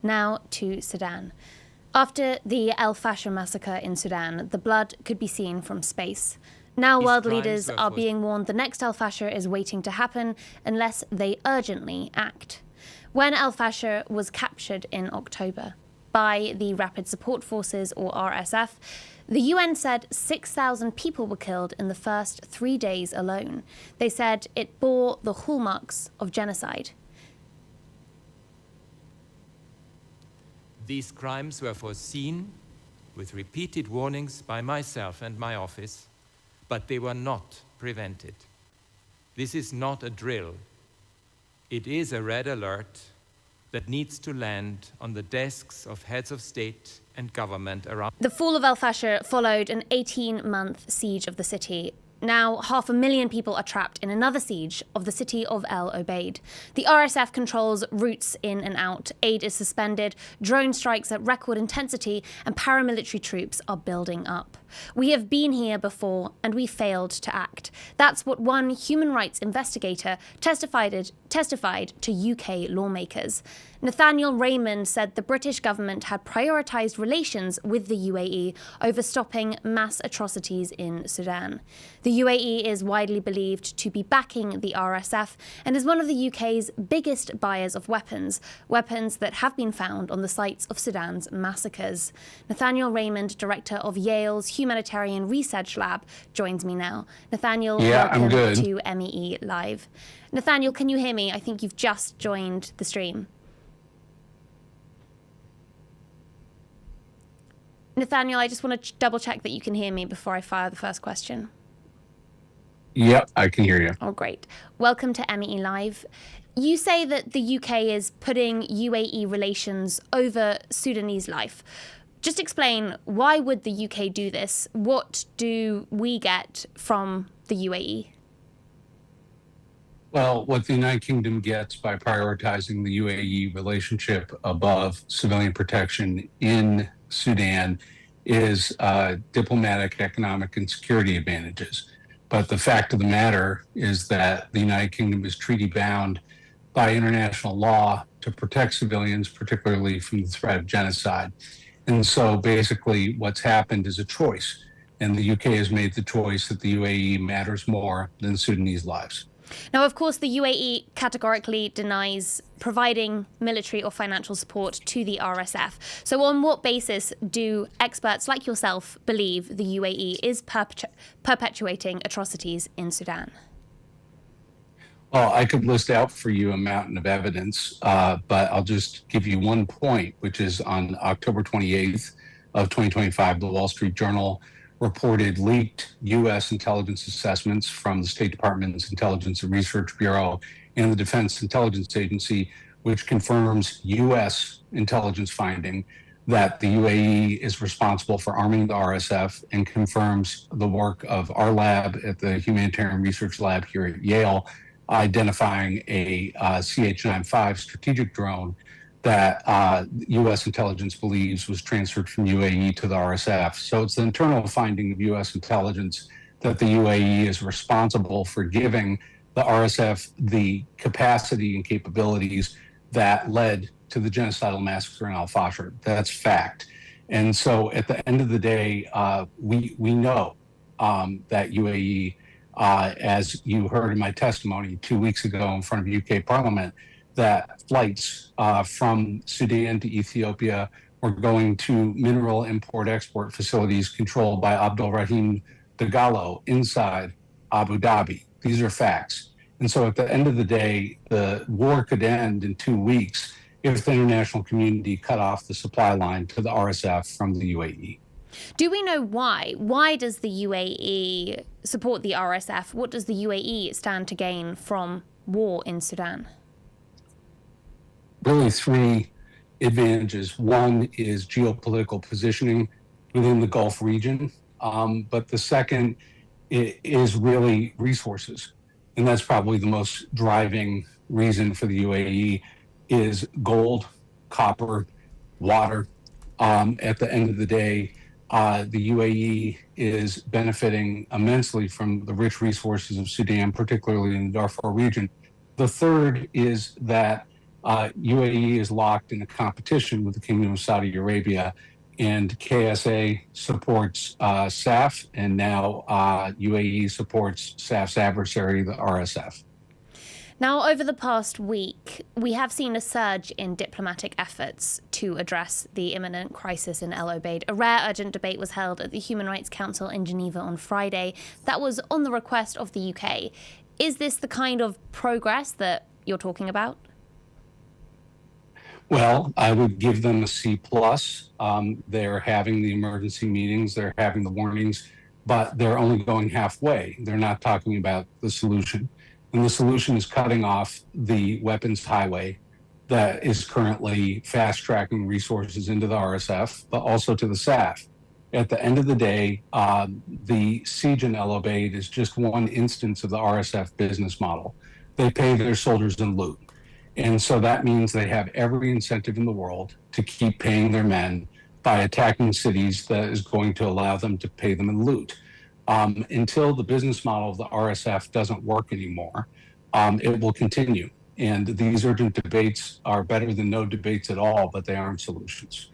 Now to Sudan. After the el-Fasher massacre in Sudan, the blood could be seen from space. Now world leaders are being warned the next el-Fasher is waiting to happen unless they urgently act. When el-Fasher was captured in October by the Rapid Support Forces, or RSF, the UN said 6,000 people were killed in the first 3 days alone. They said it bore the hallmarks of genocide. These crimes were foreseen with repeated warnings by myself and my office, but they were not prevented. This is not a drill. It is a red alert that needs to land on the desks of heads of state and government around. The fall of el-Fasher followed an 18-month siege of the city. Now, 500,000 people are trapped in another siege of the city of el-Obeid. The RSF controls routes in and out, aid is suspended, drone strikes at record intensity, and paramilitary troops are building up. We have been here before, and we failed to act. That's what one human rights investigator testified to UK lawmakers. Nathanial Raymond said the British government had prioritised relations with the UAE over stopping mass atrocities in Sudan. The UAE is widely believed to be backing the RSF and is one of the UK's biggest buyers of weapons that have been found on the sites of Sudan's massacres. Nathanial Raymond, director of Yale's Humanitarian Research Lab, joins me now. Nathanial, welcome to MEE Live. Nathanial, can you hear me? I think you've just joined the stream. Nathanial, I just want to double check that you can hear me before I fire the first question. Yep, I can hear you. Oh, great. Welcome to MEE Live. You say that the UK is putting UAE relations over Sudanese life. Just explain, why would the UK do this? What do we get from the UAE? Well, what the United Kingdom gets by prioritizing the UAE relationship above civilian protection in Sudan is diplomatic, economic, and security advantages. But the fact of the matter is that the United Kingdom is treaty bound by international law to protect civilians, particularly from the threat of genocide. And so basically what's happened is a choice. And the UK has made the choice that the UAE matters more than Sudanese lives. Now, of course, the UAE categorically denies providing military or financial support to the RSF. So on what basis do experts like yourself believe the UAE is perpetuating atrocities in Sudan? Well, I could list out for you a mountain of evidence, but I'll just give you one point, which is on October 28th of 2025, the Wall Street Journal reported leaked U.S. intelligence assessments from the State Department's Intelligence and Research Bureau and the Defense Intelligence Agency, which confirms U.S. intelligence finding that the UAE is responsible for arming the RSF, and confirms the work of our lab at the Humanitarian Research Lab here at Yale, identifying a CH-95 strategic drone that U.S. intelligence believes was transferred from UAE to the RSF. So it's the internal finding of U.S. intelligence that the UAE is responsible for giving the RSF the capacity and capabilities that led to the genocidal massacre in el-Fasher. That's fact. And so at the end of the day, we know that UAE, as you heard in my testimony 2 weeks ago in front of UK Parliament, that flights from Sudan to Ethiopia were going to mineral import-export facilities controlled by Abdul Rahim Dagalo inside Abu Dhabi. These are facts. And so at the end of the day, the war could end in 2 weeks if the international community cut off the supply line to the RSF from the UAE. Do we know why? Why does the UAE support the RSF? What does the UAE stand to gain from war in Sudan? Really three advantages. One is geopolitical positioning within the Gulf region, but the second is really resources. And that's probably the most driving reason for the UAE is gold, copper, water. At the end of the day, the UAE is benefiting immensely from the rich resources of Sudan, particularly in the Darfur region. The third is that UAE is locked in a competition with the Kingdom of Saudi Arabia, and KSA supports SAF, and now UAE supports SAF's adversary, the RSF. Now, over the past week, we have seen a surge in diplomatic efforts to address the imminent crisis in el-Obeid. A rare urgent debate was held at the Human Rights Council in Geneva on Friday. That was on the request of the UK. Is this the kind of progress that you're talking about? Well, I would give them a C plus. They're having the emergency meetings, they're having the warnings, but they're only going halfway. They're not talking about the solution. And the solution is cutting off the weapons highway that is currently fast tracking resources into the RSF, but also to the SAF. At the end of the day, the siege in el-Obeid is just one instance of the RSF business model. They pay their soldiers in loot. And so that means they have every incentive in the world to keep paying their men by attacking cities that is going to allow them to pay them in loot. Until the business model of the RSF doesn't work anymore, it will continue. And these urgent debates are better than no debates at all, but they aren't solutions.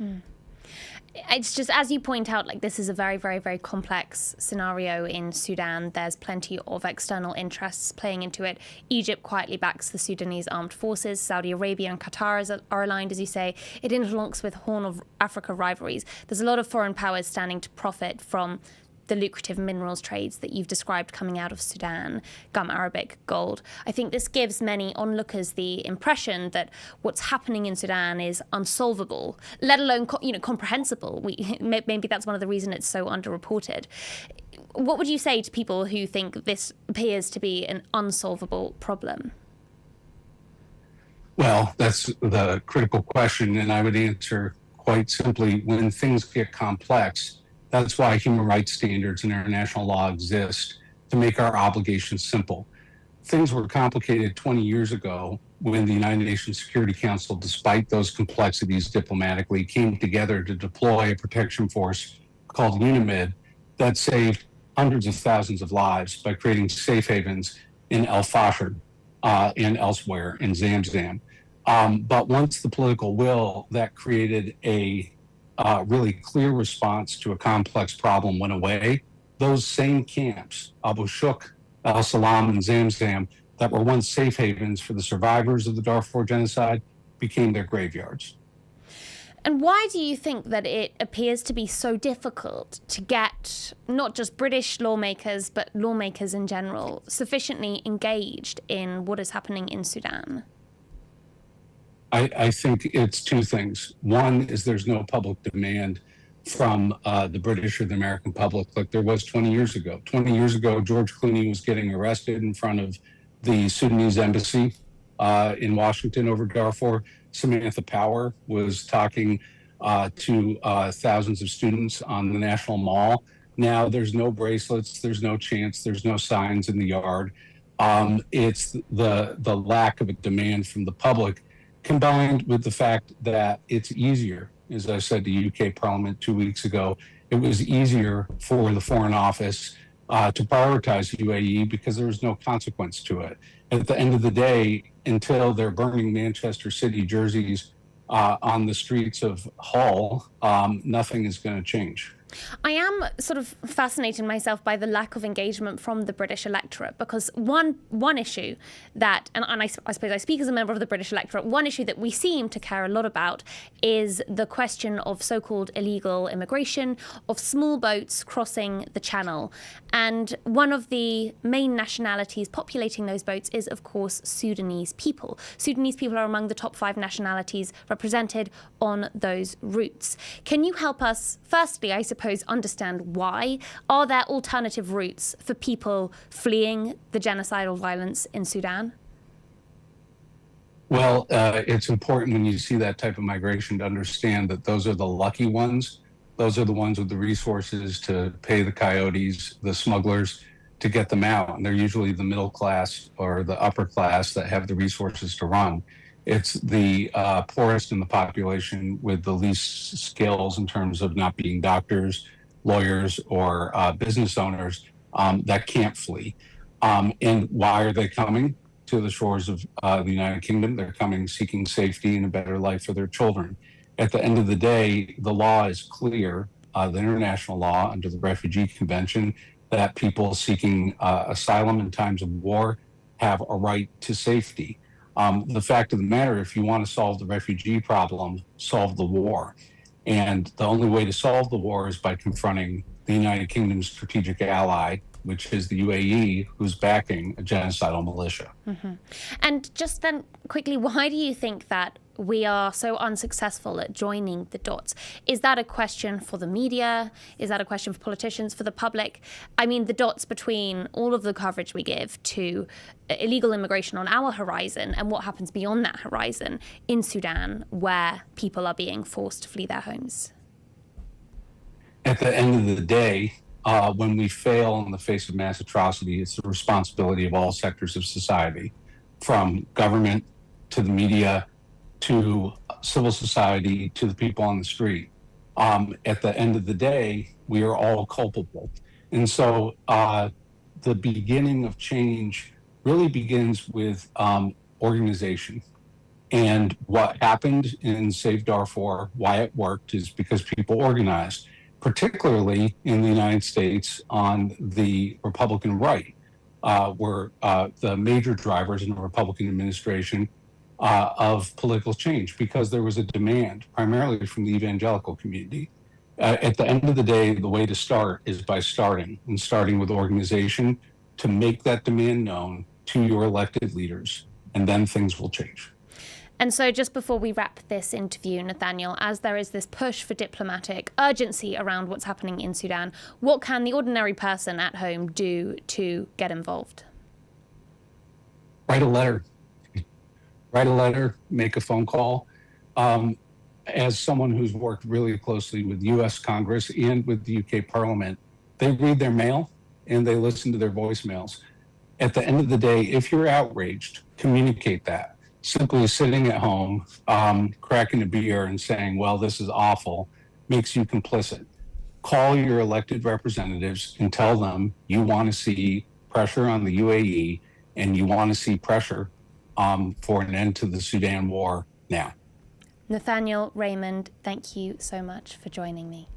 It's just, as you point out, like, this is a very, very, very complex scenario in Sudan. There's plenty of external interests playing into it. Egypt quietly backs the Sudanese armed forces. Saudi Arabia and Qatar are aligned, as you say. It interlocks with Horn of Africa rivalries. There's a lot of foreign powers standing to profit from the lucrative minerals trades that you've described coming out of Sudan, gum arabic, gold. I think this gives many onlookers the impression that what's happening in Sudan is unsolvable, let alone comprehensible. Maybe that's one of the reasons it's so underreported. What would you say to people who think this appears to be an unsolvable problem? Well, that's the critical question, and I would answer quite simply: when things get complex, that's why human rights standards and international law exist, to make our obligations simple. Things were complicated 20 years ago when the United Nations Security Council, despite those complexities diplomatically, came together to deploy a protection force called UNAMID that saved hundreds of thousands of lives by creating safe havens in el-Fasher and elsewhere in Zamzam. But once the political will that created a really clear response to a complex problem went away, those same camps, Abu Shuk, al-Salam, and Zamzam, that were once safe havens for the survivors of the Darfur genocide, became their graveyards. And why do you think that it appears to be so difficult to get not just British lawmakers, but lawmakers in general, sufficiently engaged in what is happening in Sudan? I think it's two things. One is there's no public demand from the British or the American public like there was 20 years ago. 20 years ago, George Clooney was getting arrested in front of the Sudanese embassy in Washington over Darfur. Samantha Power was talking to thousands of students on the National Mall. Now there's no bracelets, there's no chants, there's no signs in the yard. It's the lack of a demand from the public, combined with the fact that it's easier. As I said to UK Parliament 2 weeks ago, it was easier for the Foreign Office to prioritize UAE because there was no consequence to it. At the end of the day, until they're burning Manchester City jerseys on the streets of Hull, nothing is going to change. I am sort of fascinated myself by the lack of engagement from the British electorate, because one issue that, and I suppose I speak as a member of the British electorate, one issue that we seem to care a lot about is the question of so-called illegal immigration, of small boats crossing the channel. And one of the main nationalities populating those boats is, of course, Sudanese people. Sudanese people are among the top 5 nationalities represented on those routes. Can you help us, firstly, I suppose, understand why? Are there alternative routes for people fleeing the genocidal violence in Sudan? Well, it's important when you see that type of migration to understand that those are the lucky ones. Those are the ones with the resources to pay the coyotes, the smugglers, to get them out. And they're usually the middle class or the upper class that have the resources to run. It's the poorest in the population with the least skills in terms of not being doctors, lawyers, or business owners that can't flee. And why are they coming? to the shores of the United Kingdom. They're coming seeking safety and a better life for their children. At the end of the day, the law is clear, the international law under the Refugee Convention, that people seeking asylum in times of war have a right to safety. The fact of the matter, if you want to solve the refugee problem, solve the war. And the only way to solve the war is by confronting the United Kingdom's strategic ally, which is the UAE, who's backing a genocidal militia. And just then, quickly, why do you think that we are so unsuccessful at joining the dots? Is that a question for the media? Is that a question for politicians, for the public? I mean, the dots between all of the coverage we give to illegal immigration on our horizon and what happens beyond that horizon in Sudan, where people are being forced to flee their homes. At the end of the day, when we fail in the face of mass atrocity, it's the responsibility of all sectors of society, from government to the media, to civil society, to the people on the street. At the end of the day, we are all culpable. And so the beginning of change really begins with organization. And what happened in Save Darfur, why it worked, is because people organized, particularly in the United States on the Republican right, were the major drivers in the Republican administration of political change, because there was a demand primarily from the evangelical community. At the end of the day, the way to start is by starting with organization to make that demand known to your elected leaders, and then things will change. And so just before we wrap this interview, Nathanial, as there is this push for diplomatic urgency around what's happening in Sudan, what can the ordinary person at home do to get involved? Write a letter. Write a letter, make a phone call. As someone who's worked really closely with US Congress and with the UK Parliament, they read their mail and they listen to their voicemails. At the end of the day, if you're outraged, communicate that. Simply sitting at home, cracking a beer and saying, well, this is awful, makes you complicit. Call your elected representatives and tell them you want to see pressure on the UAE and you want to see pressure for an end to the Sudan war now. Nathanial Raymond, thank you so much for joining me.